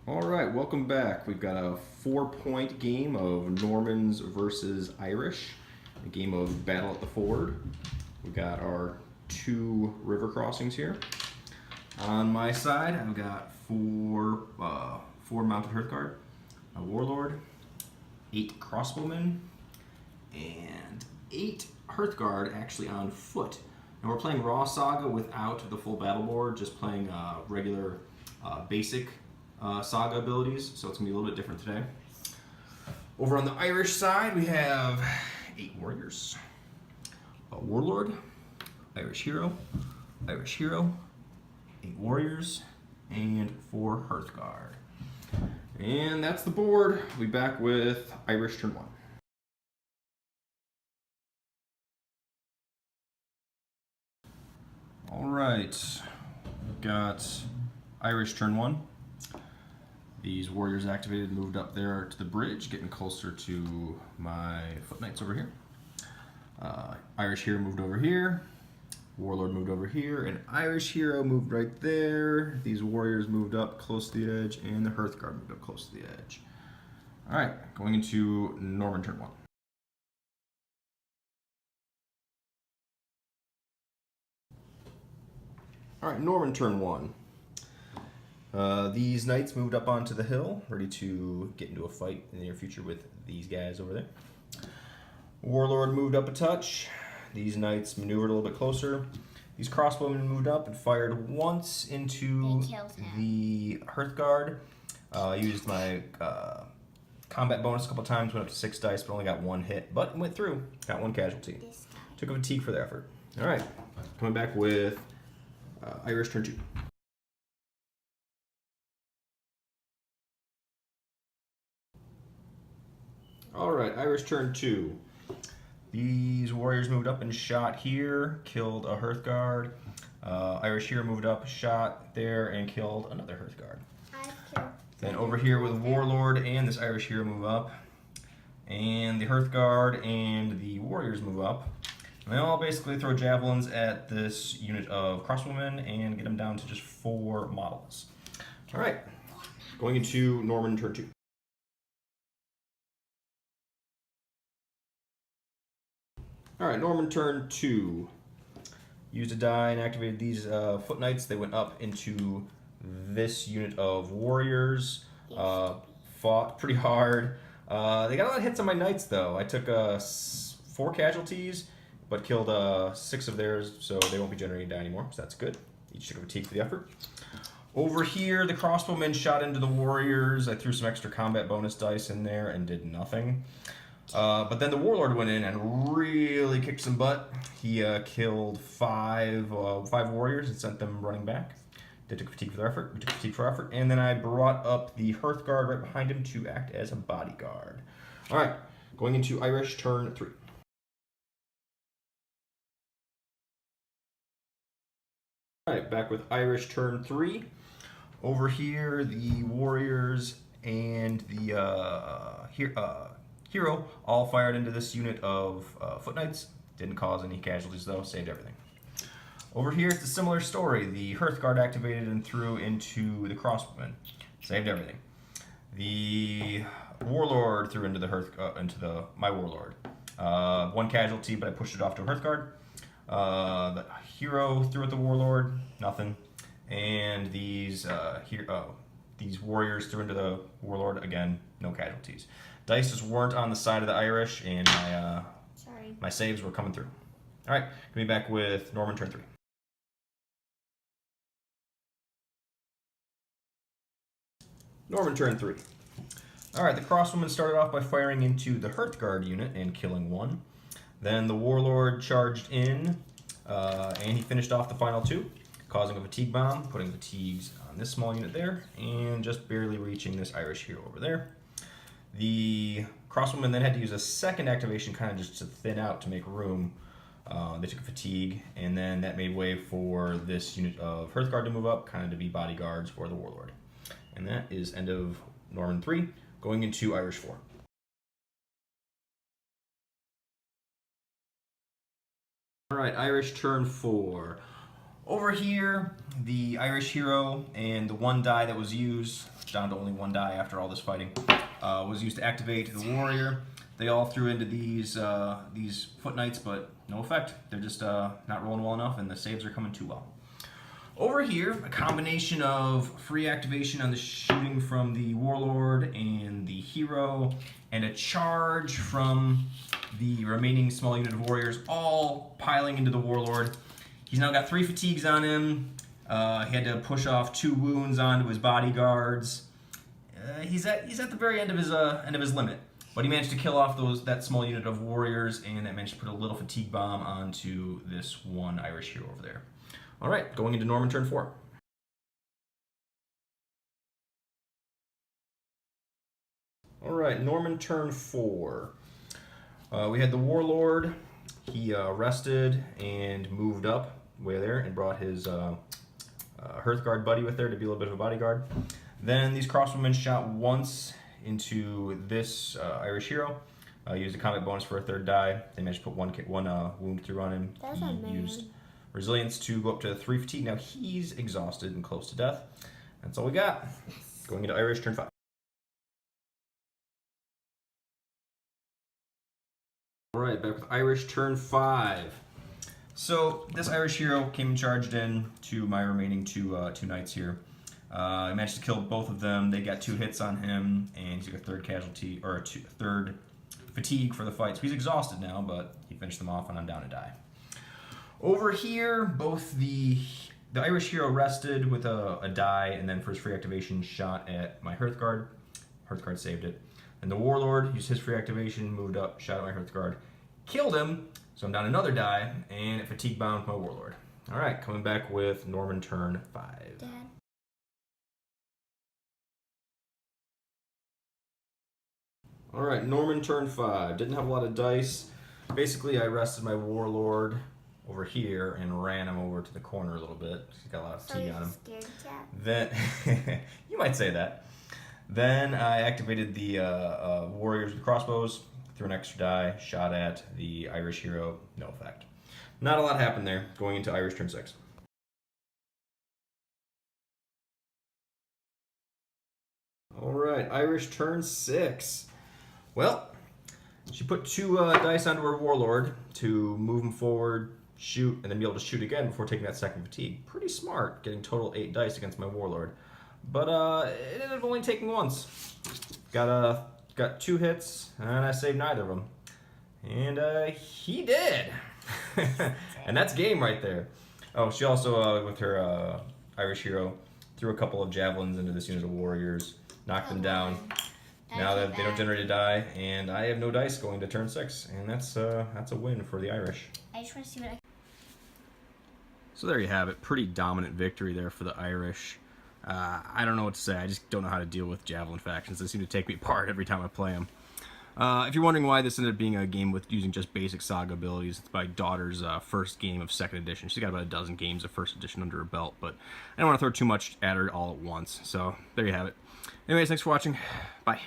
All right, welcome back. We've got a 4-point game of Normans versus Irish, a game of Battle at the Ford. We've got our 2 river crossings here. On my side, I've got four mounted Hearthguard, a Warlord, 8 crossbowmen, and 8 Hearthguard actually on foot. Now we're playing raw Saga without the full battle board, just playing regular basic Saga abilities, so it's going to be a little bit different today. Over on the Irish side, we have 8 warriors, a warlord, Irish hero, 8 warriors, and 4 Hearthguard. And that's the board. We'll be back with Irish turn 1. All right, we've got Irish turn 1. These warriors activated, moved up there to the bridge, getting closer to my foot knights over here. Irish hero moved over here. Warlord moved over here. And Irish hero moved right there. These warriors moved up close to the edge, and the Hearthguard moved up close to the edge. All right, going into Norman turn 1. All right, Norman turn 1. These knights moved up onto the hill, ready to get into a fight in the near future with these guys over there. Warlord moved up a touch. These knights maneuvered a little bit closer. These crossbowmen moved up and fired once into the Hearthguard. I used my combat bonus a couple times, went up to 6 dice, but only got 1 hit. But went through, got 1 casualty. Took a fatigue for the effort. All right, coming back with Irish turn 2. All right, Irish turn 2. These warriors moved up and shot here, killed a Hearthguard. Irish hero moved up, shot there, and killed another Hearthguard. Then over here with Warlord and this Irish hero move up. And the Hearthguard and the warriors move up. And they all basically throw javelins at this unit of crossbowmen and get them down to just 4 models. All right, going into Norman turn 2. All right, Norman turn 2. Used a die and activated these foot knights. They went up into this unit of warriors. Fought pretty hard. They got a lot of hits on my knights, though. I took 4 casualties, but killed 6 of theirs, so they won't be generating die anymore, so that's good. Each took a fatigue for the effort. Over here, the crossbowmen shot into the warriors. I threw some extra combat bonus dice in there and did nothing. But then the Warlord went in and really kicked some butt. He killed 5 warriors and sent them running back. They took fatigue for their effort. We took fatigue for our effort. And then I brought up the Hearthguard right behind him to act as a bodyguard. All right, going into Irish turn 3. All right, back with Irish turn 3. Over here, the warriors and the hero all fired into this unit of foot knights. Didn't cause any casualties though, saved everything. Over here, it's a similar story. The Hearthguard activated and threw into the crossbowmen. Saved everything. The Warlord threw into the my Warlord. 1 casualty, but I pushed it off to a Hearthguard. The hero threw at the Warlord, nothing. And these warriors threw into the Warlord, again, no casualties. Dice just weren't on the side of the Irish, and my saves were coming through. All right, gonna be back with Norman turn 3. Norman turn 3. All right, the crossbowmen started off by firing into the Hearthguard unit and killing 1. Then the Warlord charged in, and he finished off the final 2, causing a fatigue bomb, putting fatigues on this small unit there, and just barely reaching this Irish hero over there. The crossbowmen then had to use a second activation kind of just to thin out to make room. They took a fatigue, and then that made way for this unit of Hearthguard to move up, kind of to be bodyguards for the Warlord. And that is end of Norman 3, going into Irish 4. All right, Irish turn 4. Over here, the Irish hero and the one die that was used, down to only one die after all this fighting, was used to activate the warrior. They all threw into these foot knights, but no effect. They're just not rolling well enough, and the saves are coming too well. Over here, a combination of free activation on the shooting from the warlord and the hero, and a charge from the remaining small unit of warriors, all piling into the warlord. He's now got 3 fatigues on him. He had to push off 2 wounds onto his bodyguards. He's at the very end of his limit, but he managed to kill off that small unit of warriors, and that managed to put a little fatigue bomb onto this one Irish hero over there. All right, going into Norman turn 4. All right, Norman turn 4. We had the warlord. He rested and moved up way there and brought his Hearthguard buddy with there to be a little bit of a bodyguard. Then these crossbowmen shot once into this Irish hero. Used a combat bonus for a 3rd die. They managed to put one wound through on him. He used resilience to go up to 3 fatigue. Now he's exhausted and close to death. That's all we got. Going into Irish turn 5. All right, back with Irish turn 5. So this Irish hero came and charged in to my remaining two knights here. I managed to kill both of them. They got 2 hits on him, and he took a 3rd casualty, or a 3rd fatigue for the fight. So he's exhausted now, but he finished them off, and I'm down to die. Over here, both the Irish hero rested with a die, and then for his free activation, shot at my Hearthguard. Hearthguard saved it. And the warlord used his free activation, moved up, shot at my Hearthguard, killed him. So I'm down another die, and it fatigue bound my warlord. All right, coming back with Norman turn 5. Dad. All right, Norman turn 5. Didn't have a lot of dice. Basically, I rested my warlord over here and ran him over to the corner a little bit. He's got a lot of fatigue on him. Scared cat. Then, you might say that. Then I activated the warriors with crossbows, threw an extra die, shot at the Irish hero, no effect. Not a lot happened there, going into Irish turn 6. All right, Irish turn 6. Well, she put 2 dice onto her warlord to move him forward, shoot, and then be able to shoot again before taking that 2nd fatigue. Pretty smart, getting total 8 dice against my warlord. But it ended up only taking once. Got 2 hits, and I saved neither of them. And he did. And that's game right there. Oh, she also, with her Irish hero, threw a couple of javelins into this unit of warriors, knocked them down. Now that they don't generate a die, and I have no dice going to turn 6, and that's a win for the Irish. I just want to see what I... So there you have it. Pretty dominant victory there for the Irish. I don't know what to say. I just don't know how to deal with javelin factions. They seem to take me apart every time I play them. If you're wondering why this ended up being a game with using just basic Saga abilities, it's my daughter's first game of 2nd edition. She's got about a dozen games of 1st edition under her belt, but I don't want to throw too much at her all at once. So there you have it. Anyways, thanks for watching. Bye.